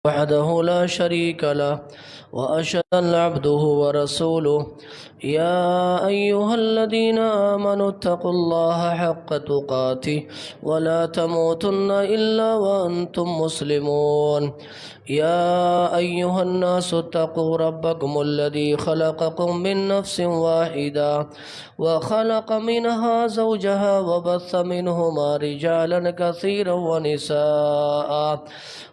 وحده لا شريك له وأشهد أن عبده ورسوله يا أيها الذين آمنوا اتقوا الله حق تقاته ولا تموتن إلا وأنتم مسلمون يا أيها الناس اتقوا ربكم الذي خلقكم من نفس واحدة وخلق منها زوجها وبث منهما رجالا كثيرا ونساء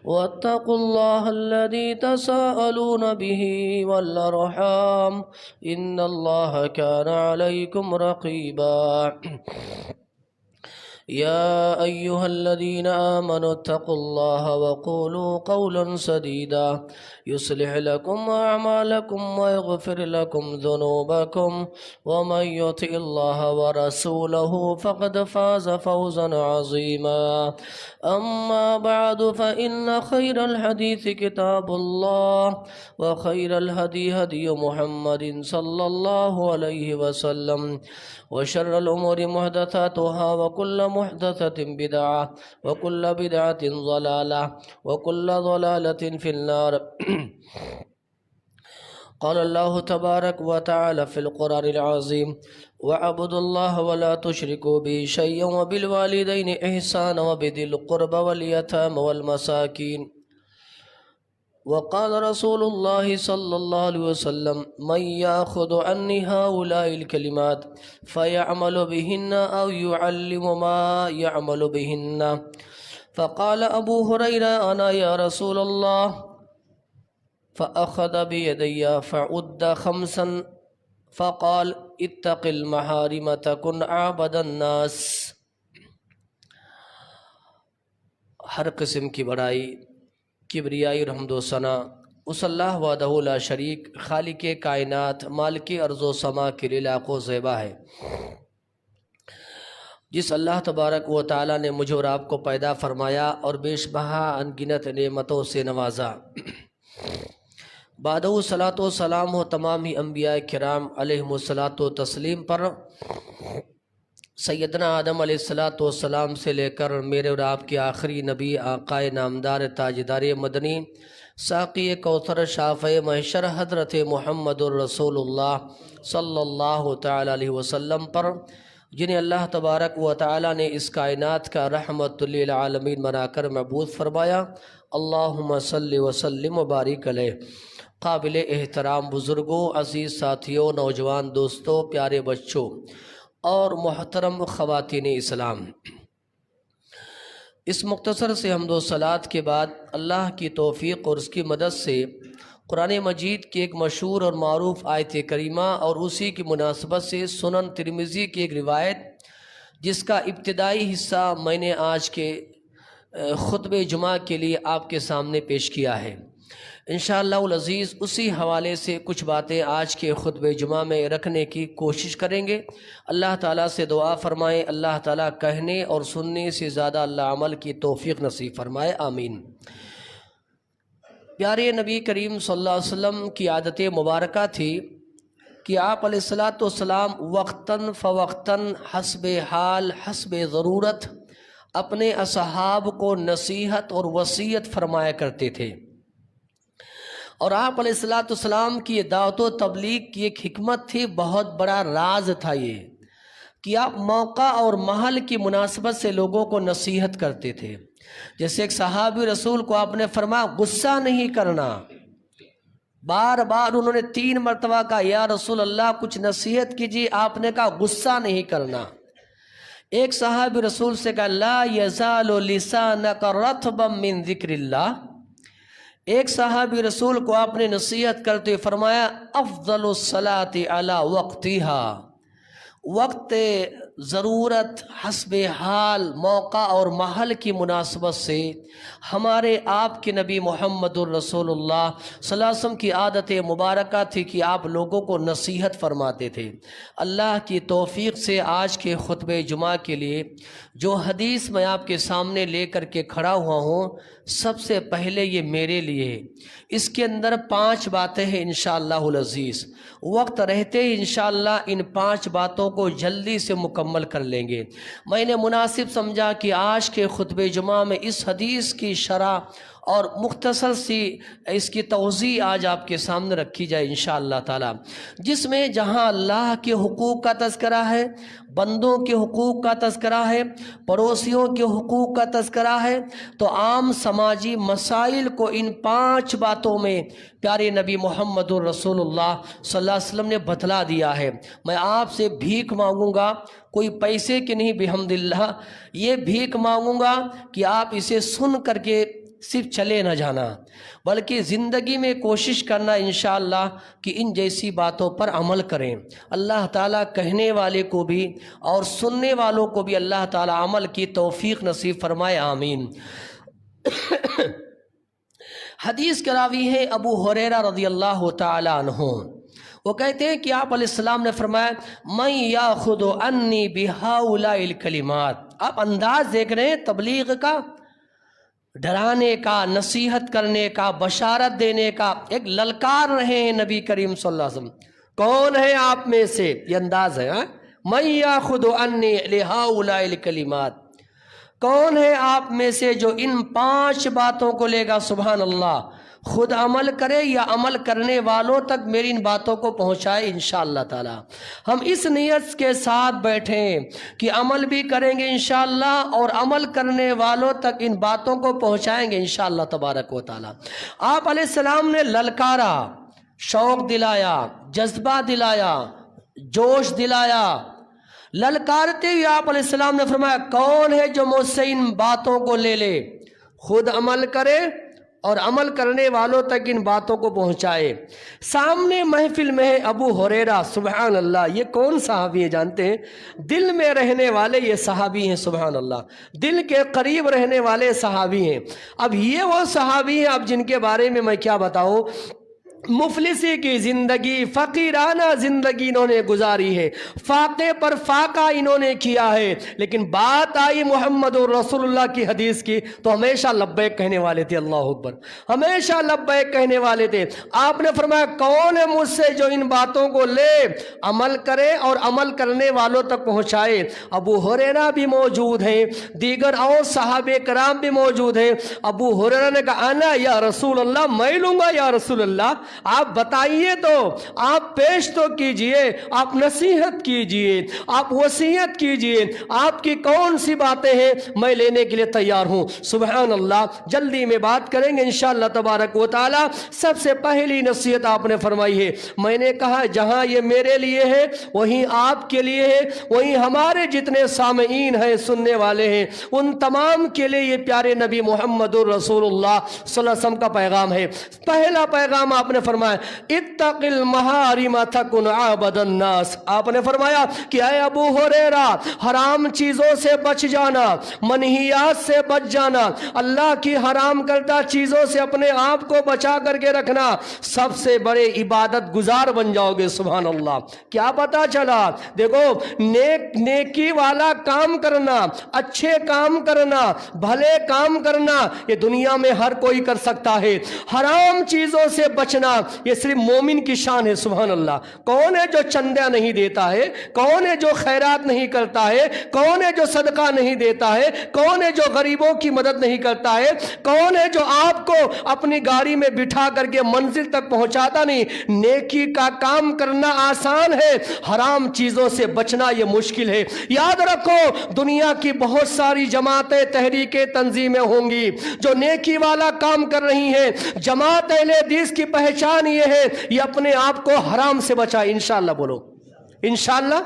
واتقوا الله الذي تساءلون به والأرحام إن الله كان عليكم رقيبا يا أيها الذين آمنوا اتقوا الله وقولوا قولا سديدا يصلح لكم أعمالكم ويغفر لكم ذنوبكم ومن يطع الله ورسوله فقد فاز فوزا عظيما أما بعد فإن خير الحديث كتاب الله وخير الهدي هدي محمد صلى الله عليه وسلم وشر الأمور محدثاتها وكل محدثة بدعة وكل بدعة ضلالة وكل ضلالة في النار قال الله تبارك وتعالى في القرآن العظيم واعبدوا الله ولا تشركوا به شيئا وبالوالدين إحسانا وبذي القربى واليتامى والمساكين وقال رسول الله صلى الله عليه وسلم من يأخذ عني هؤلاء الكلمات فيعمل بهن أو يعلم ما يعمل بهن فقال أبو هريرة أنا يا رسول الله فأخذ بيدي فعد خمسا فقال اتق المحارم تكن أعبد الناس۔ ہر قسم کی بڑائی، کبریائی اور حمد و ثنا اس اللہ وحدہ لا شریک خالق کائنات مالک ارض و سما کے لیے لاکھ و زیبا ہے، جس اللہ تبارک و تعالی نے مجھے اور آپ کو پیدا فرمایا اور بیش بہا انگنت نعمتوں سے نوازا۔ بعدہ صلاۃ و سلام ہو تمام ہی انبیاء کرام علیہم الصلاۃ و تسلیم پر، سیدنا آدم علیہ الصلاۃ والسلام سے لے کر میرے اور آپ کے آخری نبی آقائے نامدار تاجدار مدنی ساقی کوثر شافع محشر حضرت محمد الرسول اللہ صلی اللہ تعالی علیہ وسلم پر، جنہیں اللہ تبارک و تعالی نے اس کائنات کا رحمت للعالمین بنا کر مبعوث فرمایا۔ اللہم صلی وسلم وبارک علیہ۔ قابل احترام بزرگوں، عزیز ساتھیوں، نوجوان دوستوں، پیارے بچوں اور محترم خواتین اسلام، اس مختصر سے حمد و صلات کے بعد اللہ کی توفیق اور اس کی مدد سے قرآن مجید کی ایک مشہور اور معروف آیت کریمہ اور اسی کی مناسبت سے سنن ترمذی کی ایک روایت، جس کا ابتدائی حصہ میں نے آج کے خطبہ جمعہ کے لیے آپ کے سامنے پیش کیا ہے۔ انشاءاللہ العزیز اسی حوالے سے کچھ باتیں آج کے خطبہ جمعہ میں رکھنے کی کوشش کریں گے۔ اللہ تعالیٰ سے دعا فرمائیں، اللہ تعالیٰ کہنے اور سننے سے زیادہ اللہ عمل کی توفیق نصیب فرمائے، آمین۔ پیارے نبی کریم صلی اللہ علیہ وسلم کی عادت مبارکہ تھی کہ آپ علیہ الصلاۃ والسلام وقتاً فوقتاً حسب حال حسب ضرورت اپنے اصحاب کو نصیحت اور وصیت فرمایا کرتے تھے، اور آپ علیہ الصلاۃ والسلام کی دعوت و تبلیغ کی ایک حکمت تھی، بہت بڑا راز تھا یہ کہ آپ موقع اور محل کی مناسبت سے لوگوں کو نصیحت کرتے تھے۔ جیسے ایک صحابی رسول کو آپ نے فرمایا غصہ نہیں کرنا، بار بار انہوں نے 3 مرتبہ کہا یا رسول اللہ کچھ نصیحت کیجیے، آپ نے کہا غصہ نہیں کرنا۔ ایک صحابی رسول سے کہا لا یزال لسانک رطبا من ذکر اللہ۔ ایک صحابی رسول کو آپ نے نصیحت کرتے ہوئے فرمایا افضل الصلاۃ علی وقتہا، وقت ضرورت حسب حال موقع اور محل کی مناسبت سے ہمارے آپ کے نبی محمد الرسول اللہ صلی اللہ علیہ وسلم کی عادت مبارکہ تھی کہ آپ لوگوں کو نصیحت فرماتے تھے۔ اللہ کی توفیق سے آج کے خطبہ جمعہ کے لیے جو حدیث میں آپ کے سامنے لے کر کے کھڑا ہوا ہوں، سب سے پہلے یہ میرے لیے اس کے اندر 5 باتیں ہیں انشاءاللہ العزیز۔ وقت رہتے ہی انشاءاللہ ان 5 باتوں کو جلدی سے مکمل کر لیں گے۔ میں نے مناسب سمجھا کہ آج کے خطبہ جمعہ میں اس حدیث کی شرح اور مختصر سی اس کی توضیح آج آپ کے سامنے رکھی جائے انشاءاللہ تعالی، جس میں جہاں اللہ کے حقوق کا تذکرہ ہے، بندوں کے حقوق کا تذکرہ ہے، پڑوسیوں کے حقوق کا تذکرہ ہے، تو عام سماجی مسائل کو ان 5 باتوں میں پیارے نبی محمد الرسول اللہ صلی اللہ علیہ وسلم نے بتلا دیا ہے۔ میں آپ سے بھیک مانگوں گا، کوئی پیسے کی نہیں بحمداللہ، یہ بھیک مانگوں گا کہ آپ اسے سن کر کے صرف چلے نہ جانا، بلکہ زندگی میں کوشش کرنا انشاءاللہ کہ ان جیسی باتوں پر عمل کریں۔ اللہ تعالیٰ کہنے والے کو بھی اور سننے والوں کو بھی اللہ تعالیٰ عمل کی توفیق نصیب فرمائے، آمین۔ حدیث کے راوی ہیں ابو ہریرہ رضی اللہ تعالی عنہ، وہ کہتے ہیں کہ آپ علیہ السلام نے فرمایا من یاخذ عنی بہؤلاء الکلمات۔ آپ انداز دیکھ رہے ہیں تبلیغ کا، ڈرانے کا، نصیحت کرنے کا، بشارت دینے کا، ایک للکار رہے ہیں نبی کریم صلی اللہ علیہ وسلم۔ کون ہے آپ میں سے، یہ انداز ہے، من یاخذ عنی لہؤلاء الکلمات، کون ہے آپ میں سے جو ان 5 باتوں کو لے گا، سبحان اللہ، خود عمل کرے یا عمل کرنے والوں تک میری ان باتوں کو پہنچائے انشاءاللہ تعالی۔ ہم اس نیت کے ساتھ بیٹھیں کہ عمل بھی کریں گے انشاءاللہ اور عمل کرنے والوں تک ان باتوں کو پہنچائیں گے انشاءاللہ تبارک و تعالی۔ آپ علیہ السلام نے للکارا، شوق دلایا، جذبہ دلایا، جوش دلایا۔ للکارتے ہوئے آپ علیہ السلام نے فرمایا کون ہے جو مجھ سے ان باتوں کو لے لے، خود عمل کرے اور عمل کرنے والوں تک ان باتوں کو پہنچائے۔ سامنے محفل میں ہے ابو ہریرہ، سبحان اللہ، یہ کون صحابی ہیں جانتے ہیں؟ دل میں رہنے والے یہ صحابی ہیں، سبحان اللہ، دل کے قریب رہنے والے صحابی ہیں۔ اب یہ وہ صحابی ہیں اب جن کے بارے میں میں کیا بتاؤں، مفلسی کی زندگی، فقیرانہ زندگی انہوں نے گزاری ہے، فاقے پر فاقہ انہوں نے کیا ہے، لیکن بات آئی محمد الرسول اللہ کی حدیث کی تو ہمیشہ لبیک کہنے والے تھے، اللہ اکبر، ہمیشہ لبیک کہنے والے تھے۔ آپ نے فرمایا کون ہے مجھ سے جو ان باتوں کو لے، عمل کرے اور عمل کرنے والوں تک پہنچائے؟ ابو ہریرہ بھی موجود ہیں، دیگر اور صحابہ کرام بھی موجود ہیں۔ ابو ہریرہ نے کہا انا یا رسول اللہ، میں لوں گا یا رسول اللہ، آپ بتائیے تو، آپ پیش تو کیجئے، آپ نصیحت کیجئے، آپ وصیت کیجئے، آپ کی کون سی باتیں ہیں، میں لینے کے لیے تیار ہوں۔ سبحان اللہ، جلدی میں بات کریں گے انشاءاللہ تبارک و تعالی۔ سب سے پہلی نصیحت آپ نے فرمائی ہے، میں نے کہا جہاں یہ میرے لیے ہے وہیں آپ کے لیے ہے، وہیں ہمارے جتنے سامعین ہیں، سننے والے ہیں، ان تمام کے لیے یہ پیارے نبی محمد الرسول اللہ صلی اللہ علیہ وسلم کا پیغام ہے۔ پہلا پیغام آپ نے فرمایا اتق المحارم تکن عابد الناس۔ آپ نے فرمایا کہ اے ابو ہریرہ، حرام چیزوں سے بچ جانا، منہیات سے بچ جانا، اللہ کی حرام کردہ چیزوں سے اپنے آپ کو بچا کر کے رکھنا، سب سے بڑے عبادت گزار بن جاؤ گے۔ سبحان اللہ، کیا پتا چلا؟ دیکھو، نیکی والا کام کرنا، اچھے کام کرنا، بھلے کام کرنا، یہ دنیا میں ہر کوئی کر سکتا ہے۔ حرام چیزوں سے بچنا یہ صرف مومن کی شان ہے۔ سبحان اللہ، کون ہے جو چندہ نہیں دیتا ہے؟ کون ہے جو خیرات نہیں کرتا ہے؟ کون ہے جو صدقہ نہیں دیتا ہے؟ کون ہے جو غریبوں کی مدد نہیں کرتا ہے؟ کون ہے جو آپ کو اپنی گاڑی میں بٹھا کر کے منزل تک پہنچاتا نہیں؟ نیکی کا کام کرنا آسان ہے، حرام چیزوں سے بچنا یہ مشکل ہے۔ یاد رکھو، دنیا کی بہت ساری جماعتیں، تحریکیں، تنظیمیں ہوں گی جو نیکی والا کام کر رہی ہیں، جماعت اہل حدیث کی پہچان یہ ہے، یہ اپنے آپ کو حرام سے بچائے۔ انشاءاللہ بولو، انشاءاللہ۔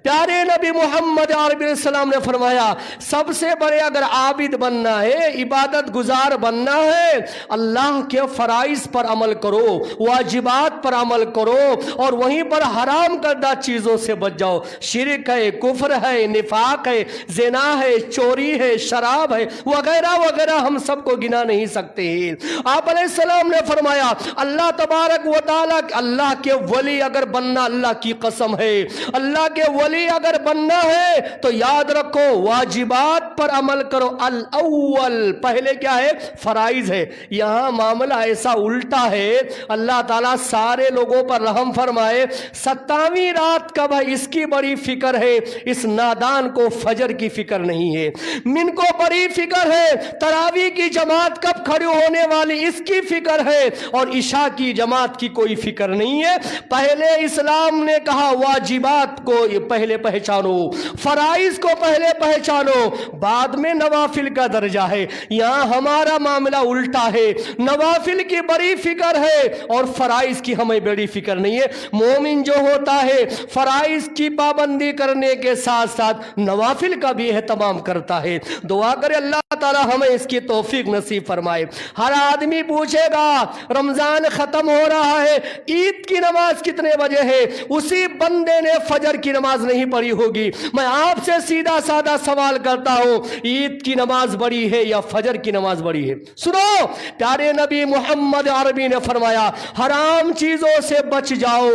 پیارے نبی محمد عربی علیہ السلام نے فرمایا سب سے بڑے اگر عابد بننا ہے، عبادت گزار بننا ہے، اللہ کے فرائض پر عمل کرو، واجبات پر عمل کرو اور وہیں پر حرام کردہ چیزوں سے بچ جاؤ۔ شرک ہے، کفر ہے، نفاق ہے، زنا ہے، چوری ہے، شراب ہے، وغیرہ وغیرہ، ہم سب کو گنا نہیں سکتے ہیں۔ آپ علیہ السلام نے فرمایا اللہ تبارک و تعالی، اللہ کے ولی اگر بننا، اللہ کی قسم ہے، اللہ کے वली अगर बनना है तो याद रखो वाजिबात पर अमल करो। अल अव्वल, पहले क्या है? फराइज है। यहाँ मामला ऐसा उल्टा है, अल्लाह ताला सारे लोगों पर रहम फरमाए। 27वीं रात कब है इसकी बड़ी फिक्र है, इस नादान को फजर की फिक्र नहीं है। मिन को बड़ी फिक्र है तरावी की जमात कब खड़ी होने वाली, इसकी फिक्र है, और इशा की जमात की कोई फिक्र नहीं है। पहले इस्लाम ने कहा वाजिबात को पहले पहचानो, फराइज को पहले पहचानो, बाद में नवाफिल का दर्जा है। यहाँ हमारा मामला उल्टा है, नवाफिल की बड़ी फिक्र है और फराइज की हमें बड़ी फिक्र नहीं है। मोमिन जो होता है फराइज की पाबंदी करने के साथ साथ नवाफिल का भी एहतमाम करता है। दुआ करे अल्लाह ताला हमें इसकी तौफीक नसीब फरमाए। हर आदमी पूछेगा रमजान खत्म हो रहा है, ईद की नमाज कितने बजे है? उसी बंदे ने फजर की नमाज नहीं पढ़ी होगी। मैं आपसे सीधा साधा सवाल करता हूं, ईद की नमाज बड़ी है या फजर की नमाज बड़ी है? सुनो, प्यारे नबी मोहम्मद अरबी ने फरमाया हराम चीजों से बच जाओ,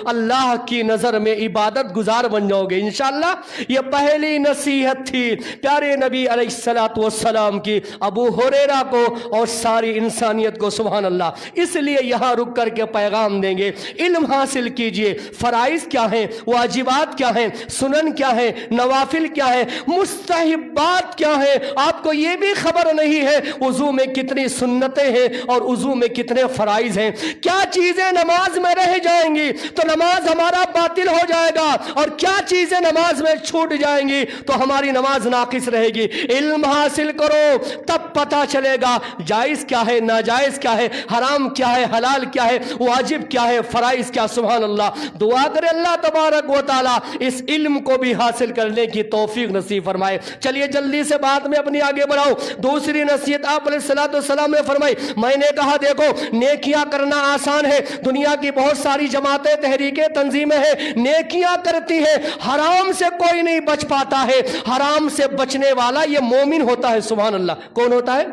अल्लाह की नजर में इबादत गुजार बन जाओगे इंशाअल्लाह। ये पहली नसीहत थी प्यारे नबी अलैहिस्सलातु वस्सलाम की अबू हुरैरा को और सारी इंसानियत को। सुभान अल्लाह। इसलिए यहां रुक करके पैगाम देंगे, इल्म हासिल कीजिए। फराइज क्या है, वाजिबात क्या है, सुनन क्या है, नवाफिल क्या है, मुस्तहिबात क्या है, आपको यह भी खबर नहीं है। वुजू में कितनी सुन्नतें हैं और वुजू में कितने फराइज हैं। क्या चीजें नमाज में रह जाएंगी तो नमाज हमारा बातिल हो जाएगा, और क्या चीजें नमाज में छूट जाएंगी तो हमारी नमाज नाकिस रहेगी। इल्म हासिल करो, तब पता चलेगा जायज क्या है, नाजायज क्या है, हराम क्या है, हलाल क्या है, वाजिब क्या है, फराइज क्या। सुभान अल्लाह। दुआ करे अल्लाह तबारक व तआला इस इल्म को भी हासिल करने की तौफीक नसीब फरमाए। चलिए जल्दी से बात में अपनी आगे बढ़ाओ। दूसरी नसीहत आप अलैहिस्सलातु वस्सलाम ने फरमाई, मैंने कहा देखो नेकियां करना आसान है, दुनिया की बहुत सारी जमातें, तहरीकें, तंजीमें हैं, नेकियां करती हैं, हराम से कोई नहीं बच पाता है। हराम से बचने वाला ये मोमिन होता है। सुभान अल्लाह। कौन होता है?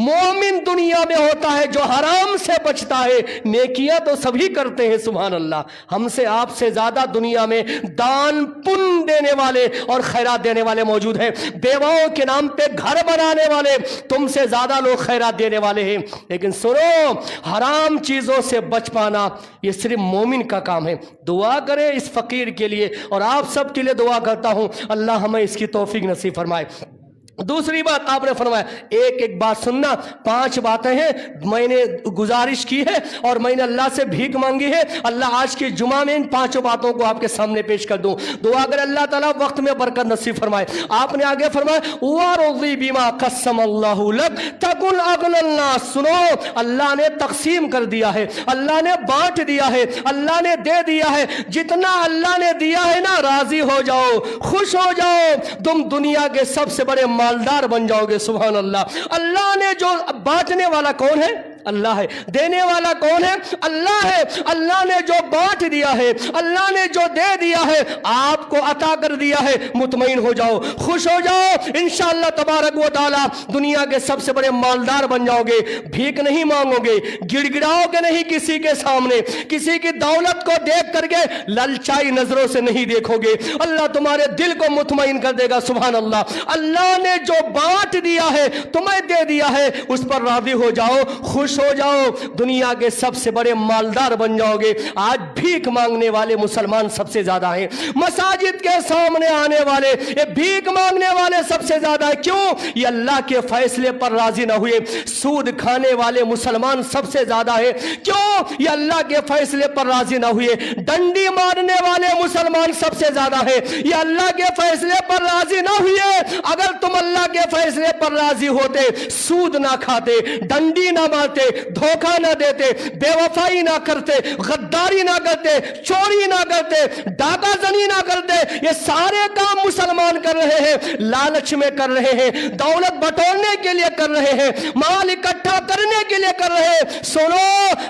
मोमिन दुनिया में होता है जो हराम से बचता है। नेकियां तो सभी करते हैं, सुभान अल्लाह। हमसे आपसे ज्यादा दुनिया में दान पुण्य देने वाले और खैरात देने वाले मौजूद हैं। बेवाओं के नाम पे घर बनाने वाले तुमसे ज्यादा लोग खैरात देने वाले हैं। लेकिन सुनो, हराम चीजों से बच पाना ये सिर्फ मोमिन का काम है। दुआ करें इस फकीर के लिए और आप सब के लिए दुआ करता हूं, अल्लाह हमें इसकी तौफीक नसीब फरमाए। दूसरी बात आपने फरमाया, एक एक बात सुनना। 5 बातें हैं मैंने गुजारिश की है और मैंने अल्लाह से भीख मांगी है, अल्लाह आज के जुमा में इन 5 बातों को आपके सामने पेश कर दूं। दुआ अगर अल्लाह ताला वक्त में बरकत नसीब फरमाए। आपने आगे फरमाया वारज़ी बिमा क़स्समल्लाहु लक तकुन अग़नन नास। सुनो, अल्लाह ने तकसीम कर दिया है, अल्लाह ने बांट दिया है, अल्लाह ने दे दिया है। जितना अल्लाह ने दिया है ना, राजी हो जाओ, खुश हो जाओ, तुम दुनिया के सबसे बड़े मालदार बन जाओगे। सुभान अल्लाह। अल्लाह ने जो बांटने वाला कौन है? अल्लाह है। देने वाला कौन है? अल्लाह है। अल्लाह ने जो बांट दिया है, अल्लाह ने जो दे दिया है, आपको अता कर दिया है, मुतमईन हो जाओ, खुश हो जाओ। इंशाअल्लाह तबारक व तआला दुनिया के सबसे बड़े मालदार बन जाओगे। भीख नहीं मांगोगे, गिड़गिड़ाओगे नहीं किसी के सामने, किसी की दौलत को देख करके ललचाई नजरों से नहीं देखोगे। अल्लाह तुम्हारे दिल को मुतमईन कर देगा। सुभान अल्लाह। अल्लाह ने जो बांट दिया है, तुम्हें दे दिया है, उस पर राजी हो जाओ, खुश हो जाओ, दुनिया के सबसे बड़े मालदार बन जाओगे। आज भीख मांगने वाले मुसलमान सबसे ज्यादा हैं। मसाजिद के सामने आने वाले, ये भीख मांगने वाले सबसे ज्यादा है। क्यों? ये अल्लाह के फैसले पर राजी ना हुए। सूद खाने वाले मुसलमान सबसे ज्यादा है। क्यों? ये अल्लाह के फैसले पर राजी ना हुए। डंडी मारने वाले मुसलमान सबसे ज्यादा है। ये अल्लाह के फैसले पर राजी ना हुए। अगर तुम अल्लाह के फैसले पर राजी होते, सूद ना खाते, डंडी ना मारते, धोखा ना देते, बेवफाई ना करते, गद्दारी ना करते, चोरी ना करते, डाकाजनी ना करते, ये सारे काम मुसलमान कर रहे हैं। लालच में कर रहे हैं, दौलत बटोरने के लिए कर रहे हैं, माल इकट्ठा करने के लिए कर रहे हैं। सुनो,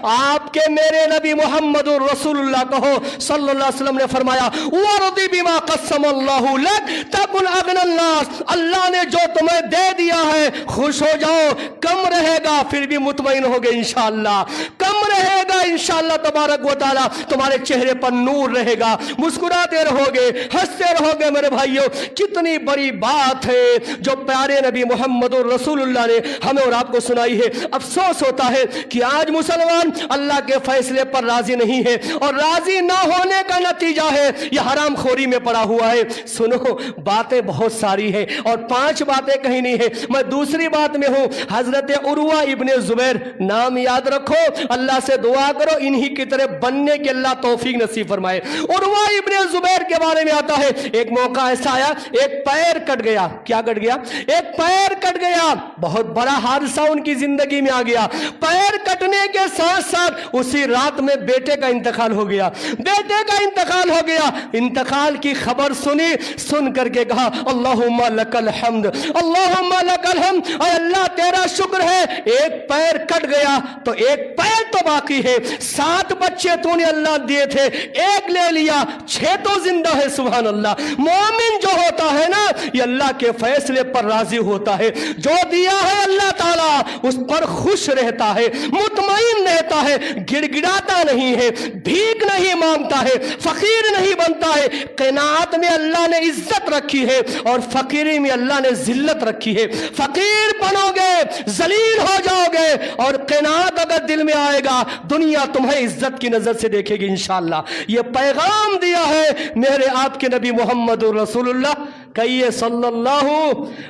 आपके मेरे नबी मोहम्मद रसूलुल्लाह कहो सल्लल्लाहु अलैहि वसल्लम ने फरमाया वरदी बिमा क़स्समल्लाहु लक तकुन अग़नन नास। अल्लाह ने जो तुम्हें दे दिया है, खुश हो जाओ। कम रहेगा फिर भी मुतमईन होगे इंशाअल्लाह। कम रहेगा इंशाअल्लाह तबारक व तआला, तुम्हारे चेहरे पर नूर रहेगा, मुस्कुराते रहोगे, हंसते रहोगे। मेरे भाइयों, कितनी बड़ी बात है जो प्यारे नबी मोहम्मद रसूलुल्लाह ने हमें और आपको सुनाई है। अफसोस होता है कि आज मुसलमान अल्लाह के फैसले पर राजी नहीं है, और राजी ना होने का नतीजा है यह हराम खोरी में पड़ा हुआ है। सुनो, बातें बहुत सारी है और 5 बातें कहीं नहीं है। मैं दूसरी बात में हूं। हजरत उर्वा इब्ने जुबैर, नाम याद रखो, अल्लाह से दुआ करो इन्हीं की तरह बनने की अल्लाह तौफीक नसीब फरमाए। उर्वा इब्ने जुबैर के बारे में आता है, एक मौका ऐसा आया, एक पैर कट गया। क्या कट गया? एक पैर कट गया। बहुत बड़ा हादसा उनकी जिंदगी में आ गया। पैर कटने के साथ साथ उसी रात में बेटे का इंतकाल हो गया। बेटे का इंतकाल हो गया। इंतकाल की खबर सुनी, सुन करके कहा अल्लाहुम्मा लकल हम्द, अल्लाहुम्मा लकल हम्द, अल्लाह तेरा शुक्र है, एक पैर कट गया तो एक पैर तो बाकी है। 7 बच्चे तूने अल्लाह दिए थे, एक ले लिया, 6 तो जिंदा है। सुभान अल्लाह। मोमिन जो होता है ना, ये अल्लाह के फैसले पर राजी होता है। जो दिया है अल्लाह ताला उस पर खुश रहता है, मुतमईन रहता है, गिड़गिड़ाता नहीं है, भीख नहीं मांगता है, फकीर नहीं बनता है। क़नाअत में अल्लाह ने इज्जत रखी है और फकीरी में अल्लाह ने जिल्लत रखी है। फकीर बनोगे, जलील हो जाओगे, और क़नाअत अगर दिल में आएगा, दुनिया तुम्हें इज्जत की नजर से देखेगी इंशाअल्लाह। ये पैगाम दिया है मेरे आपके नबी मोहम्मद रसूलुल्लाह कहिए सल्लल्लाहु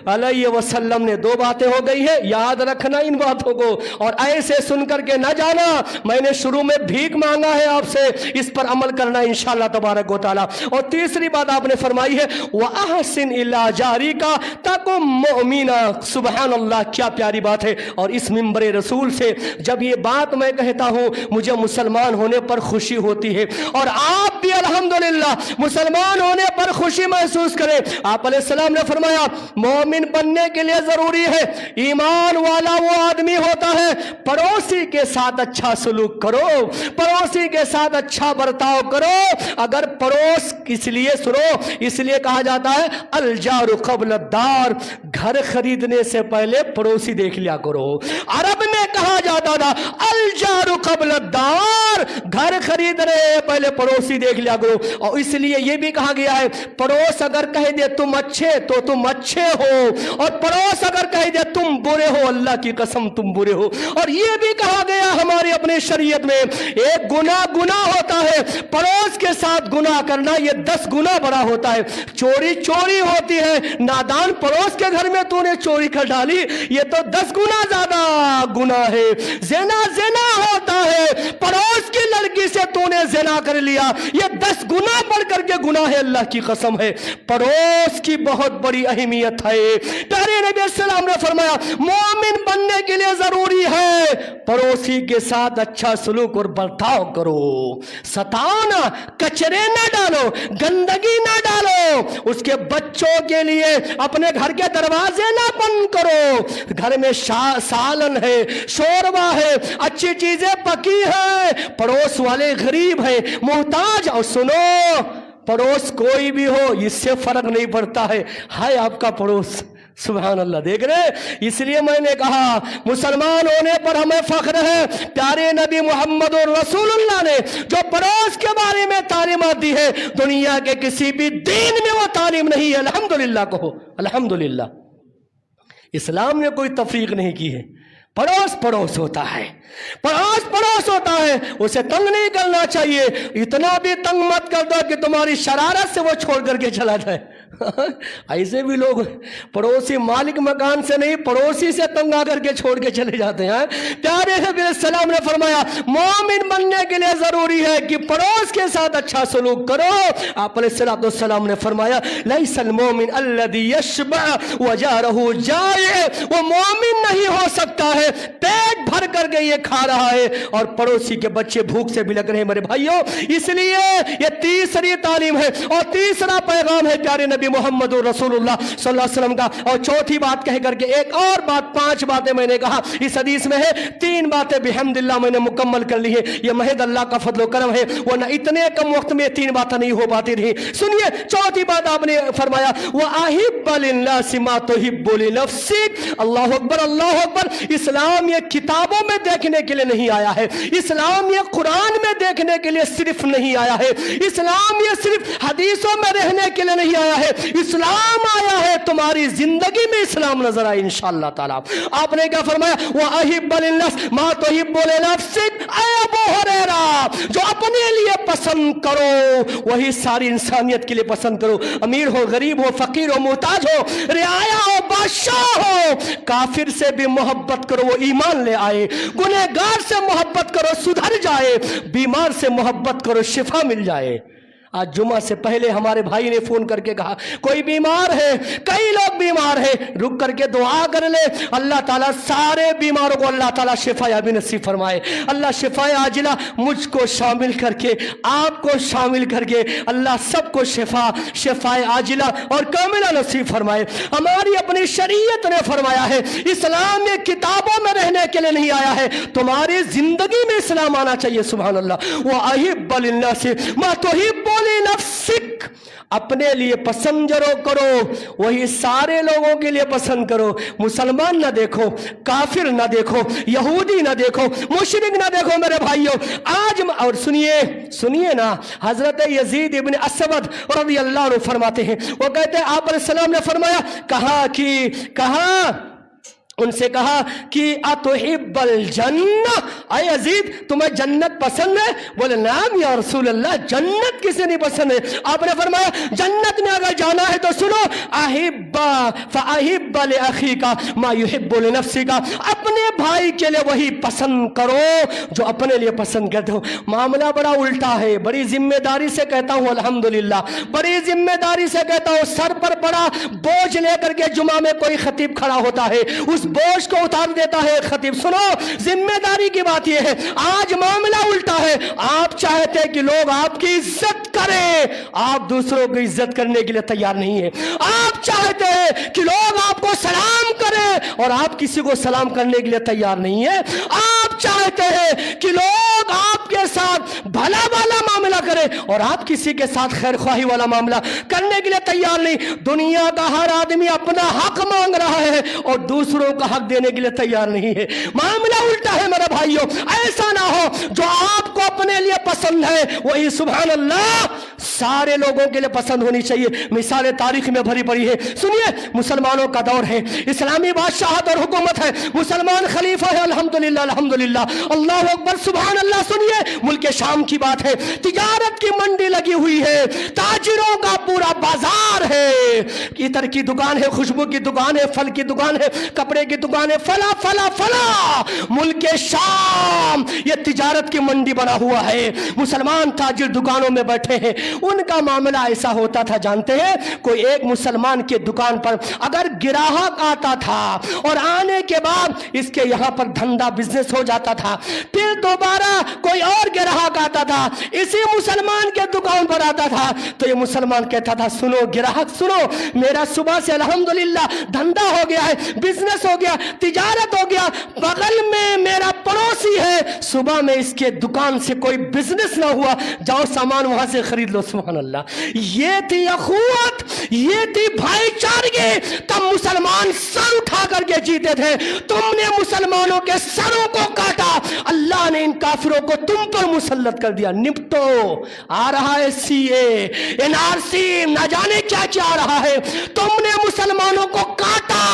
अलैहि वसल्लम ने। 2 बातें हो गई है, याद रखना इन बातों को, और ऐसे सुन करके न जाना मैंने शुरू में भीख मांगा है आपसे, इस पर अमल करना इंशाअल्लाह तबारक व तआला। और तीसरी बात आपने फरमाई है व अहसिन इला जारी का तकुम मुमिना। सुभान अल्लाह, क्या प्यारी बात है। और इस मिंबर रसूल से जब ये बात मैं कहता हूँ, मुझे मुसलमान होने पर खुशी होती है, और आप भी अल्हम्दुलिल्लाह मुसलमान होने पर खुशी महसूस करें। आप अलैहिस्सलाम ने फरमाया मोमिन बनने के लिए जरूरी है, ईमान वाला वो आदमी होता है पड़ोसी के साथ अच्छा सलूक करो, पड़ोसी के साथ अच्छा बर्ताव करो। अगर पड़ोस इसलिए सुनो, इसलिए कहा जाता है अल जारु क़ब्ल दार, घर खरीदने से पहले पड़ोसी देख लिया करो। अरब में कहा जाता था अल जारु क़ब्ल दार, घर खरीदने पहले पड़ोसी देख लिया करो। और इसलिए यह भी कहा गया है पड़ोस अगर कह दे तुम अच्छे तो तुम अच्छे हो, और पड़ोस अगर कह दे तुम बुरे हो, अल्लाह की कसम तुम बुरे हो। और यह भी कहा गया हमारे अपने शरीयत में, एक गुनाह होता है, पड़ोस के साथ गुनाह करना ये 10 गुना बड़ा होता है। चोरी चोरी होती है, नादान पड़ोस के घर में तूने चोरी कर डाली, ये तो 10 गुना ज्यादा गुनाह है। ज़िना ज़िना होता है, पड़ोस की लड़की से तूने ज़िना कर लिया, ये 10 गुना बढ़ करके गुनाह है, अल्लाह की कसम है। पड़ोस की बहुत बड़ी अहमियत है। प्यारे नबी सल्लल्लाहु अलैहि वसल्लम ने फरमाया मोमिन बनने के लिए जरूरी है पड़ोसी के साथ अच्छा सलूक और बर्ताव करो। सताओ ना, कचरे ना डालो, गंदगी ना डालो, उसके बच्चों के लिए अपने घर के दरवाजे ना बंद करो। घर में सालन है, शोरबा है, अच्छी चीजें पकी है, पड़ोस वाले गरीब है, मोहताज। और सुनो, पड़ोस कोई भी हो इससे फर्क नहीं पड़ता है आपका पड़ोस। सुभान अल्लाह, देख रहे। इसलिए मैंने कहा मुसलमान होने पर हमें फख्र है। प्यारे नबी मोहम्मद रसूलुल्लाह ने जो पड़ोस के बारे में तालीमात दी है, दुनिया के किसी भी दीन में वो तालीम नहीं है। अल्हम्दुलिल्लाह कहो, अल्हम्दुलिल्लाह। इस्लाम ने कोई तफरीक नहीं की है। पड़ोस पड़ोस होता है, पड़ोस पड़ोस होता है, उसे तंग नहीं करना चाहिए। इतना भी तंग मत कर दो कि तुम्हारी शरारत से वो छोड़ करके चला जाए। ऐसे भी लोग पड़ोसी मालिक मकान से नहीं, पड़ोसी से तंग आकर के छोड़ के चले जाते हैं। प्यारे नबी सलाम ने फरमाया मोमिन बनने के लिए जरूरी है कि पड़ोस के साथ अच्छा सलूक करो। आप अलैहिस्सलाम ने फरमाया लैसल मोमिन अल्लज़ी यशबअ व जारहु जाए, वो मोमिन नहीं हो सकता है पेट भर करके ये खा रहा है और पड़ोसी के बच्चे भूख से बिलक रहे। मेरे भाइयों, इसलिए ये तीसरी तालीम है और तीसरा पैगाम है प्यारे नबी नबी मोहम्मद रसूलुल्लाह सल्लल्लाहु अलैहि वसल्लम का। और चौथी बात कह करके एक और बात, 5 बातें मैंने कहा, इस हदीस में है 3 बातें बिहम्दिल्लाह मैंने मुकम्मल कर ली है। ये महज अल्लाह का फजल करम है, वरना इतने कम वक्त में 3 बातें नहीं हो पाती थी। सुनिए, चौथी बात आपने फरमाया वअहिब्बु लिन्नासि मा तुहिब्बु लिनफ्सिक। अल्लाह अकबर, अल्लाह अकबर। इस्लाम ये किताबों में देखने के लिए नहीं आया है, इस्लाम ये कुरान में देखने के लिए सिर्फ नहीं आया है, इस्लाम ये सिर्फ हदीसों में रहने के लिए नहीं आया है, इस्लाम आया है तुम्हारी जिंदगी में इस्लाम नजर आए इंशाअल्लाह ताला। आपने क्या फरमाया वअहिब्बु लिन्नास मा तुहिब्बु लिनफ्सिक। अबू हुरैरा, जो अपने लिए पसंद करो वही सारी इंसानियत के लिए पसंद करो। अमीर हो, गरीब हो, फकीर हो, मोहताज हो, रियाया हो, बादशाह हो, काफिर से भी मोहब्बत करो वो ईमान ले आए, गुनहगार से मोहब्बत करो सुधर जाए, बीमार से मोहब्बत करो शिफा मिल जाए। आज जुमा से पहले हमारे भाई ने फोन करके कहा कोई बीमार है, कई लोग बीमार हैं, रुक करके दुआ कर ले, अल्लाह ताला सारे बीमारों को अल्लाह ताला शिफा याबी नसीब फरमाए। अल्लाह शिफा आजिला मुझको शामिल करके, आपको शामिल करके अल्लाह सबको शिफा आजिला और कामिला नसीब फरमाए। हमारी अपनी शरीयत ने फरमाया है इस्लाम ये किताबों में रहने के लिए नहीं आया है, तुम्हारी जिंदगी में इस्लाम आना चाहिए। सुभान अल्लाह। वअहिब्बु लिन्नासि मा तुहिब्बु लिनफ्सिक। अपने लिए पसंद जरो करो वही सारे लोगों के लिए पसंद करो। मुसलमान ना देखो, काफिर ना देखो, यहूदी ना देखो, मुशरिक ना देखो मेरे भाइयों। आज और सुनिए ना, हजरत यजीद इब्न असवद रज़ियल्लाहु अन्हु फरमाते हैं, वो कहते हैं आप अलैहिस्सलाम ने फरमाया, कहा उनसे कहा कि अतुहिब्बुल जन्नह, अय यजीद तुम्हें जन्नत पसंद है? बोले नाम या रसूल अल्लाह, जन्नत किसे नहीं पसंद है। आपने फरमाया जन्नत में अगर जाना है तो सुनो, अहिब्बा फअहिब्बा li अखीका मा युहिब्बु लिनफ्सिका। अपने भाई के लिए वही पसंद करो जो अपने लिए पसंद करते हो। मामला बड़ा उल्टा है, बड़ी जिम्मेदारी से कहता हूँ अल्हम्दुलिल्लाह, बड़ी जिम्मेदारी से कहता हूँ। सर पर बड़ा बोझ लेकर के जुमा में कोई खतीब खड़ा होता है, उस बोझ को उतार देता है खतीब। सुनो, जिम्मेदारी की बात यह है, आज मामला उल्टा है। आप चाहते हैं कि लोग आपकी इज्जत करें, आप दूसरों की इज्जत करने के लिए तैयार नहीं है। आप चाहते हैं कि लोग आपको सलाम करें और आप किसी को सलाम करने के लिए तैयार नहीं है। आप चाहते हैं कि लोग आपके साथ भला वाला मामला करें और आप किसी के साथ खैर ख्वाही वाला मामला करने के लिए तैयार नहीं। दुनिया का हर आदमी अपना हक मांग रहा है और दूसरों का हक देने के लिए तैयार नहीं है। मामला उल्टा है मेरे भाइयों। ऐसा ना हो जो आपको अपने लिए पसंद है वही सुभान अल्लाह सारे लोगों के लिए पसंद होनी चाहिए। मिसालें तारीख में भरी पड़ी है। सुनिए, मुसलमानों का दौर है, इस्लामी बादशाहत और हुकूमत है, मुसलमान खलीफा है। अल्हम्दुलिल्लाह अल्हम्दुलिल्लाह, अल्लाह अकबर, सुभान अल्लाह। सुनिए, मुल्क शाम की बात है, तिजारत की मंडी लगी हुई है, ताजिरों का पूरा बाजार है, इतर की दुकान है, खुशबू की दुकान है, फल की दुकान है, कपड़े की दुकान है, फला फला फला। मुल्क शाम ये तिजारत की मंडी बना हुआ है, मुसलमान ताजिर दुकानों में बैठे हैं। उनका मामला ऐसा होता था, जानते हैं, कोई एक मुसलमान के दुकान पर अगर ग्राहक आता था और आने के बाद इसके यहाँ पर धंधा बिजनेस हो जाता था, फिर दोबारा कोई और ग्राहक आता था, इसी मुसलमान के दुकान पर आता था, तो ये मुसलमान कहता था सुनो ग्राहक सुनो, मेरा सुबह से अल्हम्दुलिल्लाह धंधा हो गया है, बिजनेस हो गया, तिजारत हो गया, बगल में मेरा पड़ोसी है, सुबह में इसके दुकान से कोई बिजनेस ना हुआ, जाओ सामान वहां से खरीद लो। सुभान अल्लाह। ये थी अखुवत, ये थी भाईचारे। तब मुसलमान सर उठा करके जीते थे। तुमने मुसलमानों के सरों को काटा, अल्लाह ने इन काफिरों को तुम पर मुसल्लत कर दिया। निपटो। आ रहा है सीए, एनआरसी, न जाने क्या क्या आ रहा है। तुमने मुसलमानों को काटा,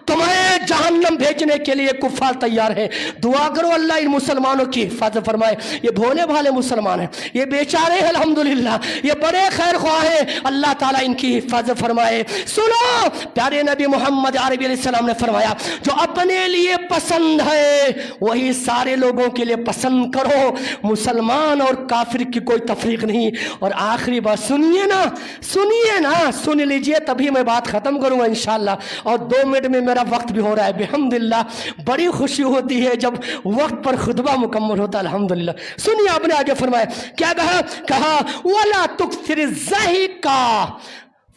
तुम्हें जहन्नम भेजने के लिए कुफार तैयार है। दुआ करो अल्लाह इन मुसलमानों की हिफाजत फरमाए। ये भोले भाले मुसलमान हैं, ये बेचारे हैं अल्हम्दुलिल्लाह, ये बड़े खैर ख्वाह हैं, अल्लाह ताला इनकी हिफाजत फरमाए। सुनो, प्यारे नबी मोहम्मद अरबी अलैहिस्सलाम ने फरमाया जो अपने लिए पसंद है वही सारे लोगों के लिए पसंद करो। मुसलमान और काफिर की कोई तफरीक नहीं। और आखिरी बात सुनिए ना, सुन लीजिए, तभी मैं बात खत्म करूंगा इंशाअल्लाह। और 2 मिनट में मेरा वक्त भी हो रहा है। बिहम्दिल्लाह बड़ी खुशी होती है जब वक्त पर खुतबा मुकम्मल होता है। अल्हम्दुलिल्लाह। सुनिए, आपने आगे फरमाया, क्या कहा वला तुक्सिर ज़हिका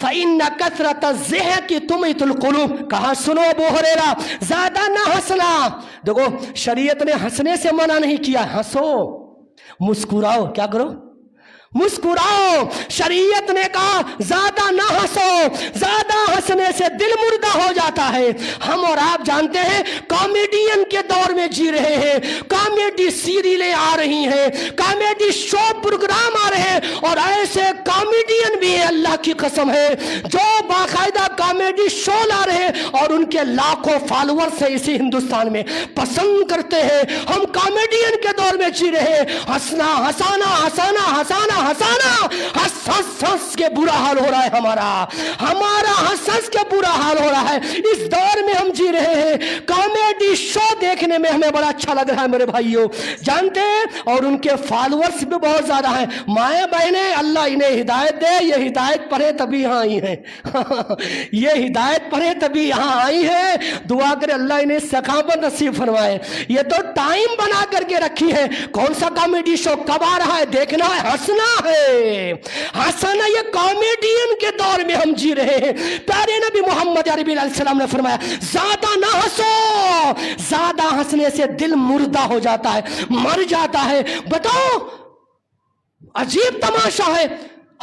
فَإِنَّ كَثْرَةَ الضِّحَكِ تُمِيتُ الْقُلُوبَ، کہا سنو ابو ہریرہ زیادہ نہ ہنسنا. دیکھو شریعت نے ہنسنے سے منع نہیں کیا، ہنسو، مسکراؤ. کیا کرو؟ مسکراؤ. شریعت نے کہا زیادہ نہ ہنسو، زیادہ ہنسنے سے دل مردہ ہو جاتا ہے. ہم اور آپ جانتے ہیں کامیڈین کے دور میں جی رہے ہیں، کامیڈی سیریلیں آ رہی ہیں، کامیڈی شو پروگرام آ رہے ہیں، اور ایسے کامیڈین بھی ہیں اللہ کی قسم ہے جو باقاعدہ کامیڈی شو لا رہے ہیں اور ان کے لاکھوں فالورز ہیں اسی ہندوستان میں، پسند کرتے ہیں. ہم کامیڈین کے دور میں جی رہے ہیں. ہنسنا، ہنسانا، ہنسانا، ہنسانا، ہنسانا، ہنس ہنس ہنس کے برا حال ہو رہا ہے ہمارا ہنس ہنس کے برا حال ہو رہا ہے. اس دور میں ہم جی رہے ہیں. کامیڈی شو دیکھنے میں ہمیں بڑا اچھا لگ رہا ہے میرے بھائیوں، جانتے ہیں، اور ان کے فالورز بھی بہت زیادہ ہیں. مائیں بہنیں اللہ انہیں ہدایت دے، یہ ہدایت پڑھے تبھی یہاں آئی ہیں یہ ہدایت پڑھے تبھی یہاں آئی ہے. دعا کرے اللہ انہیں ثقافت نصیب فرمائے. یہ تو ٹائم بنا کر کے رکھی ہے. کون سا کامیڈی شو کب آ رہا ہے دیکھنا ہے، ہنسنا ہے، ہنسنا. یہ کامیڈین کے دور میں ہم جی رہے ہیں. پیارے نبی محمد عربی علیہ السلام نے فرمایا زیادہ نہ ہنسو، زیادہ ہنسنے سے دل مردہ ہو جاتا ہے، مر جاتا ہے. بتاؤ عجیب تماشا ہے،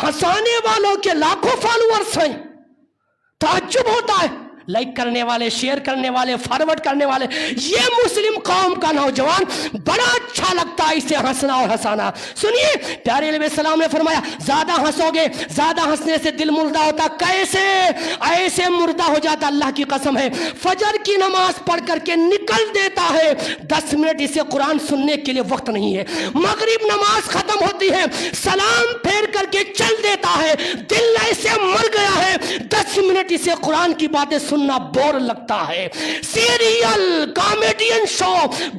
ہنسانے والوں کے لاکھوں فالورز ہیں. تعجب ہوتا ہے، لائک کرنے والے، شیئر کرنے والے، فارورڈ کرنے والے. یہ مسلم قوم کا نوجوان بڑا اچھا لگتا ہے اسے ہنسنا اور ہنسانا. سنیے پیارے نبی السلام نے فرمایا زیادہ ہنسو گے، زیادہ ہنسنے سے دل مردہ ہوتا. کیسے؟ ایسے مردہ ہو جاتا اللہ کی قسم ہے فجر کی نماز پڑھ کر کے نکل دیتا ہے، 10 منٹ اسے قرآن سننے کے لیے وقت نہیں ہے. مغرب نماز ختم ہوتی ہے، سلام پھیر کر کے چل دیتا ہے. دل ایسے مر گیا ہے، 10 منٹ اسے قرآن کی باتیں سننا بور لگتا ہے. سیریل، کامیڈین شو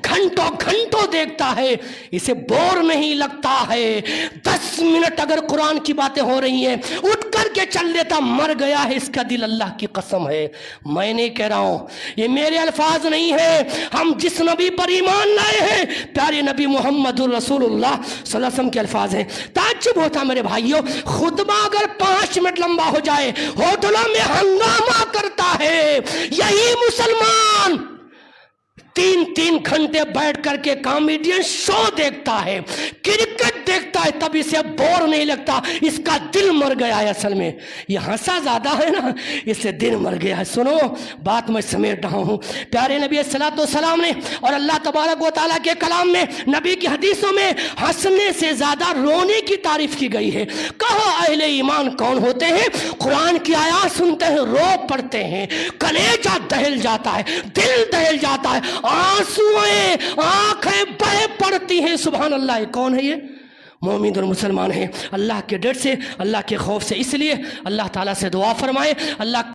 گھنٹوں گھنٹوں دیکھتا ہے، اسے بور نہیں لگتا ہے. 10 منٹ اگر قرآن کی باتیں ہو رہی ہیں اٹھ کر کے چل دیتا. مر گیا ہے اس کا دل اللہ کی قسم ہے. میں نہیں کہہ رہا ہوں، یہ میرے الفاظ نہیں ہیں، ہم جس نبی پر ایمان لائے ہیں پیارے نبی محمد رسول اللہ صلی اللہ علیہ وسلم کے الفاظ ہیں. تعجب ہوتا میرے بھائیوں، خطبہ اگر 5 منٹ لمبا ہو جائے ہوٹلوں میں ہنگامہ کرتا ہے. یہی مسلمان 3 گھنٹے بیٹھ کر کے کامیڈین شو دیکھتا ہے، کرکٹ دیکھتا ہے، تب اسے بور نہیں لگتا. اس کا دل مر گیا ہے. اصل میں یہ ہنسا زیادہ ہے نا، اس سے دل مر گیا ہے. سنو بات میں سمیٹ رہا ہوں. پیارے نبی الصلوۃ والسلام نے اور اللہ تبارک و تعالیٰ کے کلام میں، نبی کی حدیثوں میں ہنسنے سے زیادہ رونے کی تعریف کی گئی ہے. کہا اہل ایمان کون ہوتے ہیں؟ قرآن کی آیات سنتے ہیں رو پڑتے ہیں، کلیجہ دہل جاتا ہے، دل دہل جاتا ہے، آنسوئیں آنکھیں بہہ پڑتی ہیں. سبحان اللہ. کون ہے یہ؟ مومن اور مسلمان ہیں. اللہ کے ڈر سے، اللہ کے خوف سے. اس لیے اللہ تعالیٰ سے دعا فرمائے اللہ